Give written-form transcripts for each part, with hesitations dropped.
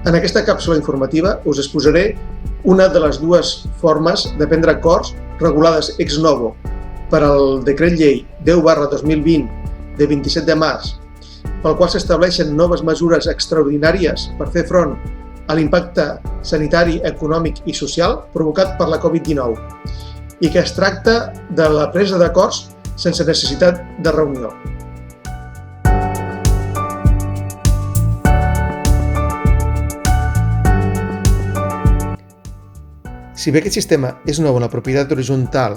En aquesta càpsula informativa us exposaré una de les dues formes de prendre acords regulades ex novo per al Decret Llei 10/2020 de 27 de març, pel qual s'estableixen noves mesures extraordinàries per fer front a l'impacte sanitari, econòmic i social provocat per la Covid-19 i que es tracta de la presa d'acords sense necessitat de reunió. Si bé aquest sistema és nou en la propietat horitzontal,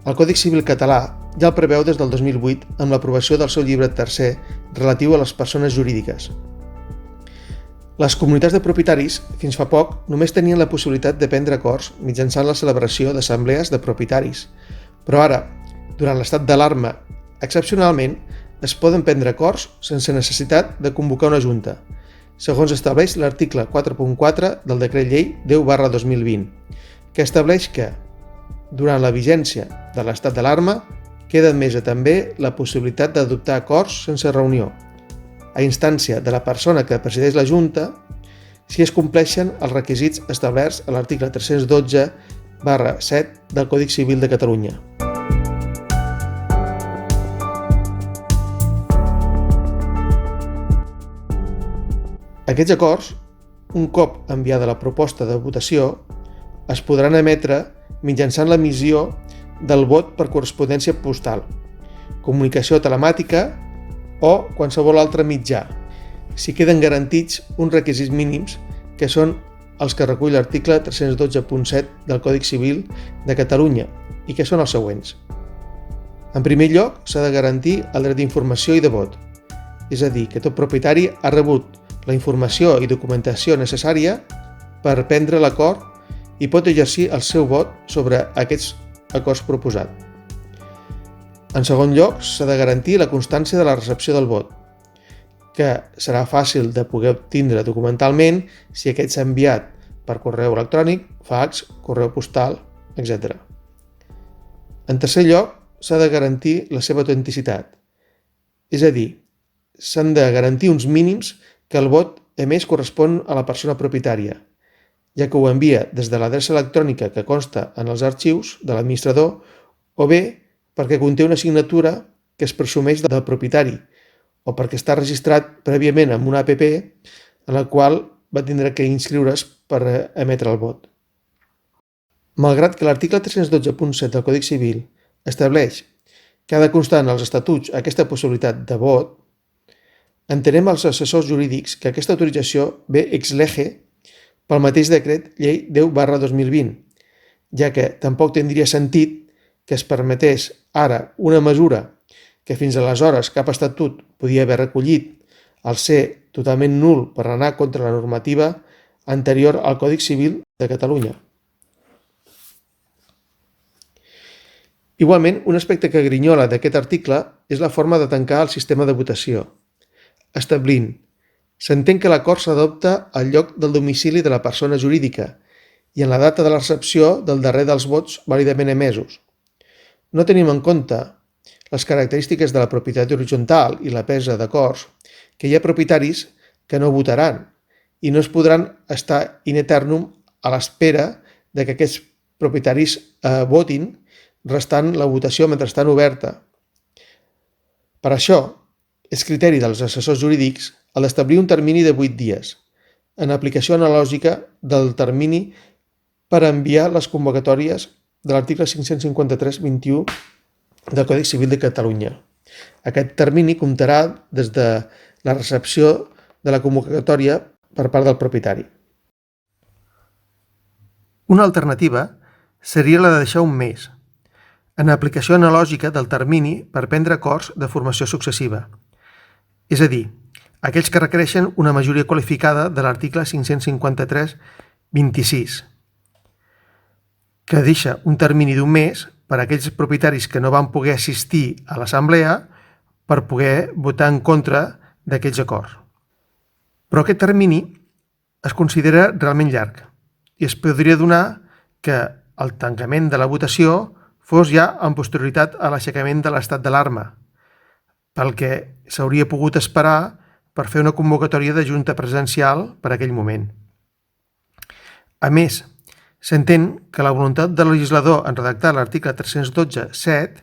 el Codi Civil català ja el preveu des del 2008 amb l'aprovació del seu llibre tercer relatiu a les persones jurídiques. Les comunitats de propietaris, fins fa poc, només tenien la possibilitat de prendre acords mitjançant la celebració d'assemblees de propietaris, però ara, durant l'estat d'alarma, excepcionalment, es poden prendre acords sense necessitat de convocar una junta, segons estableix l'article 4.4 del Decret Llei 10/2020, que estableix que, durant la vigència de l'estat d'alarma, queda admesa també la possibilitat d'adoptar acords sense reunió, a instància de la persona que presideix la Junta, si es compleixen els requisits establerts a l'article 312/7 del Codi Civil de Catalunya. Aquests acords, un cop enviada la proposta de votació, es podran emetre mitjançant l'emissió del vot per correspondència postal, comunicació telemàtica o qualsevol altre mitjà, si queden garantits uns requisits mínims que són els que recull l'article 312.7 del Codi Civil de Catalunya i que són els següents. En primer lloc, s'ha de garantir el dret d'informació i de vot, és a dir, que tot propietari ha rebut la informació i documentació necessària per prendre l'acord i pot exercir el seu vot sobre aquests acords proposats. En segon lloc, s'ha de garantir la constància de la recepció del vot, que serà fàcil de poder obtindre documentalment si aquest s'ha enviat per correu electrònic, fax, correu postal, etc. En tercer lloc, s'ha de garantir la seva autenticitat, és a dir, s'han de garantir uns mínims que el vot emès correspon a la persona propietària, ja que ho envia des de l'adreça electrònica que consta en els arxius de l'administrador o bé perquè conté una signatura que es presumeix del propietari o perquè està registrat prèviament amb una APP en la qual va tindre que inscriure's per emetre el vot. Malgrat que l'article 312.7 del Codi Civil estableix que ha de constar en els estatuts aquesta possibilitat de vot, entenem els assessors jurídics que aquesta autorització ve ex lege pel mateix Decret Llei 10/2020, ja que tampoc tindria sentit que es permetés ara una mesura que fins aleshores cap estatut podia haver recollit al ser totalment nul per anar contra la normativa anterior al Codi Civil de Catalunya. Igualment, un aspecte que grinyola d'aquest article és la forma de tancar el sistema de votació, establint: s'entén que l'acord s'adopta al lloc del domicili de la persona jurídica i en la data de la recepció del darrer dels vots vàlidament emesos. No tenim en compte les característiques de la propietat horitzontal i la presa d'acords, que hi ha propietaris que no votaran i no es podran estar in eternum a l'espera de que aquests propietaris votin, restant la votació mentrestant oberta. Per això, és criteri dels assessors jurídics el d'establir un termini de 8 dies, en aplicació analògica del termini per enviar les convocatòries de l'article 553.21 del Codi Civil de Catalunya. Aquest termini comptarà des de la recepció de la convocatòria per part del propietari. Una alternativa seria la de deixar un mes, en aplicació analògica del termini per prendre acords de formació successiva, és a dir, aquells que requereixen una majoria qualificada de l'article 553.26, que deixa un termini d'un mes per a aquells propietaris que no van poder assistir a l'assemblea per poder votar en contra d'aquells acords. Però aquest termini es considera realment llarg i es podria donar que el tancament de la votació fos ja en posterioritat a l'aixecament de l'estat d'alarma, pel que s'hauria pogut esperar per fer una convocatòria de junta presencial per a aquell moment. A més, s'entén que la voluntat del legislador en redactar l'article 312.7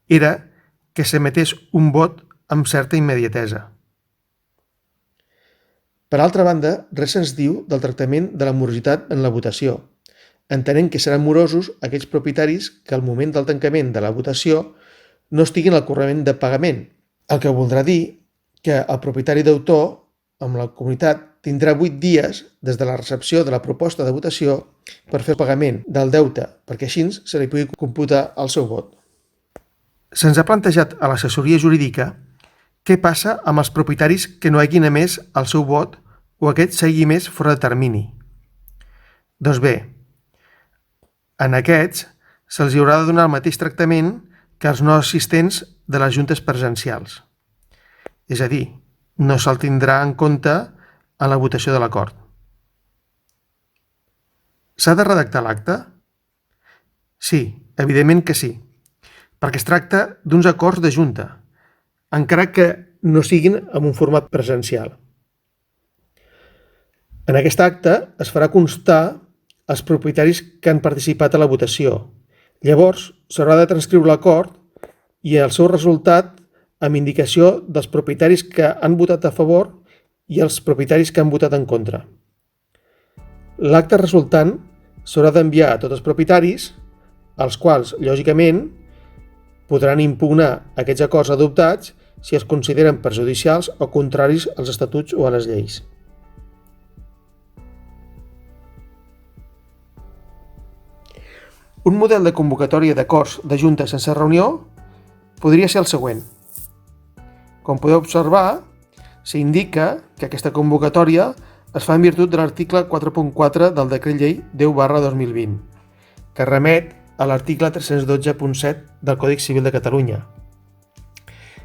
era que s'emetés un vot amb certa immediatesa. Per altra banda, res se'ns diu del tractament de la morositat en la votació, entenent que seran morosos aquells propietaris que al moment del tancament de la votació no estiguin al corrent de pagament, el que voldrà dir que el propietari d'autor amb la comunitat tindrà 8 dies des de la recepció de la proposta de votació per fer el pagament del deute, perquè així se li pugui computar el seu vot. Se'ns ha plantejat a l'assessoria jurídica què passa amb els propietaris que no hagin emès el seu vot o aquest s'hagi emès fora de termini. Doncs bé, en aquests se'ls haurà de donar el mateix tractament que els no assistents de les juntes presencials. És a dir, no se'l tindrà en compte en la votació de l'acord. S'ha de redactar l'acte? Sí, evidentment que sí, perquè es tracta d'uns acords de junta, encara que no siguin en un format presencial. En aquest acte es farà constar els propietaris que han participat a la votació. Llavors, s'haurà de transcriure l'acord i el seu resultat amb indicació dels propietaris que han votat a favor i els propietaris que han votat en contra. L'acte resultant s'haurà d'enviar a tots els propietaris, els quals, lògicament, podran impugnar aquests acords adoptats si es consideren perjudicials o contraris als estatuts o a les lleis. Un model de convocatòria d'acords de junta sense reunió podria ser el següent. Com podeu observar, s'indica que aquesta convocatòria es fa en virtut de l'article 4.4 del Decret Llei 10/2020, que remet a l'article 312.7 del Codi Civil de Catalunya,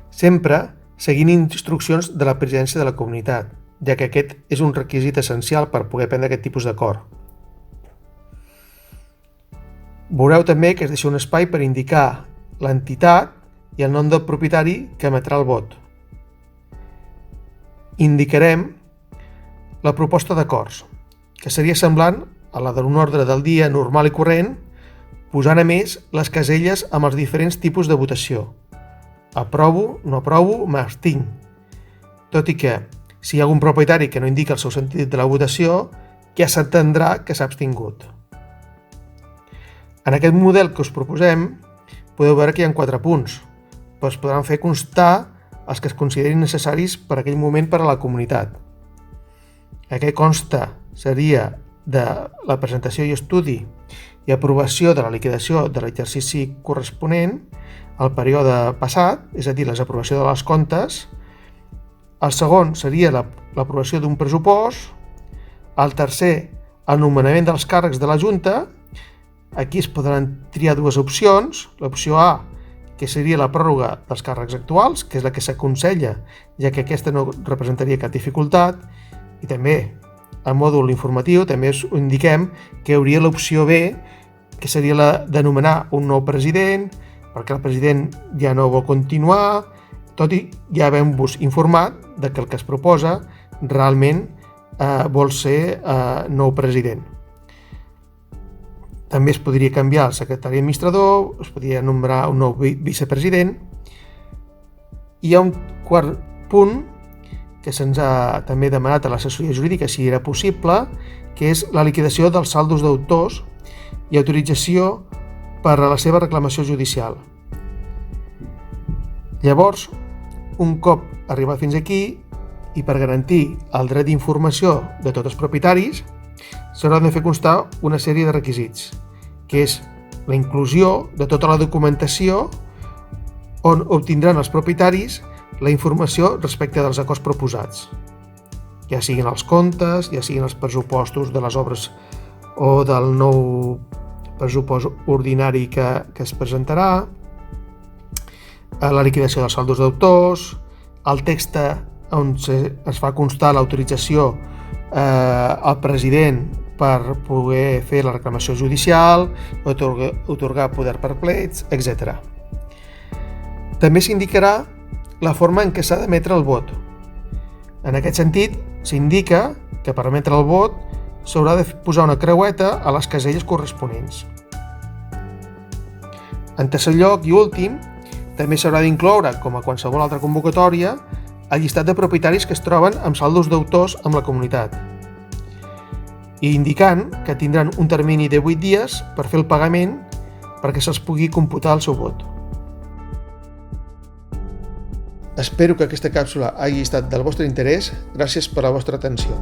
sempre seguint instruccions de la presidència de la comunitat, ja que aquest és un requisit essencial per poder prendre aquest tipus d'acord. Veureu també que es deixa un espai per indicar l'entitat i el nom del propietari que emetrà el vot. Indicarem la proposta d'acords, que seria semblant a la d'un ordre del dia normal i corrent, posant a més les caselles amb els diferents tipus de votació. Aprovo, no aprovo, m'abstinc. Tot i que, si hi ha algun propietari que no indica el seu sentit de la votació, ja s'entendrà que s'ha abstingut. En aquest model que us proposem, podeu veure que hi ha 4 punts, però es podran fer constar els que es considerin necessaris per aquell moment per a la comunitat. Aquest consta seria de la presentació i estudi i aprovació de la liquidació de l'exercici corresponent al període passat, és a dir, l'aprovació de les comptes. El segon seria l'aprovació d'un pressupost. El tercer, el nomenament dels càrrecs de la Junta. Aquí es podran triar 2 opcions. L'opció A, que seria la pròrroga dels càrrecs actuals, que és la que s'aconsella, ja que aquesta no representaria cap dificultat. I també, al mòdul informatiu, també us indiquem que hi hauria l'opció B, que seria la de nomenar un nou president, perquè el president ja no vol continuar, tot i ja havent-vos informat de que el que es proposa realment vol ser nou president. També es podria canviar el secretari administrador, es podria nombrar un nou vicepresident. Hi ha un quart punt que se'ns ha també demanat a l'assessoria jurídica si era possible, que és la liquidació dels saldos deutors i autorització per a la seva reclamació judicial. Llavors, un cop arribat fins aquí, i per garantir el dret d'informació de tots els propietaris, s'haurà de fer constar una sèrie de requisits, que és la inclusió de tota la documentació on obtindran els propietaris la informació respecte dels acords proposats, ja siguin els comptes, ja siguin els pressupostos de les obres o del nou pressupost ordinari que es presentarà, la liquidació dels saldos d'autors, el text on es fa constar l'autorització al president per poder fer la reclamació judicial, atorgar poder per plets, etc. També s'indicarà la forma en què s'ha d'emetre el vot. En aquest sentit, s'indica que per emetre el vot s'haurà de posar una creueta a les caselles corresponents. En tercer lloc i últim, també s'haurà d'incloure, com a qualsevol altra convocatòria, el llistat de propietaris que es troben amb saldos d'autors amb la comunitat, i indicant que tindran un termini de 8 dies per fer el pagament perquè se'ls pugui computar el seu vot. Espero que aquesta càpsula hagi estat del vostre interès. Gràcies per la vostra atenció.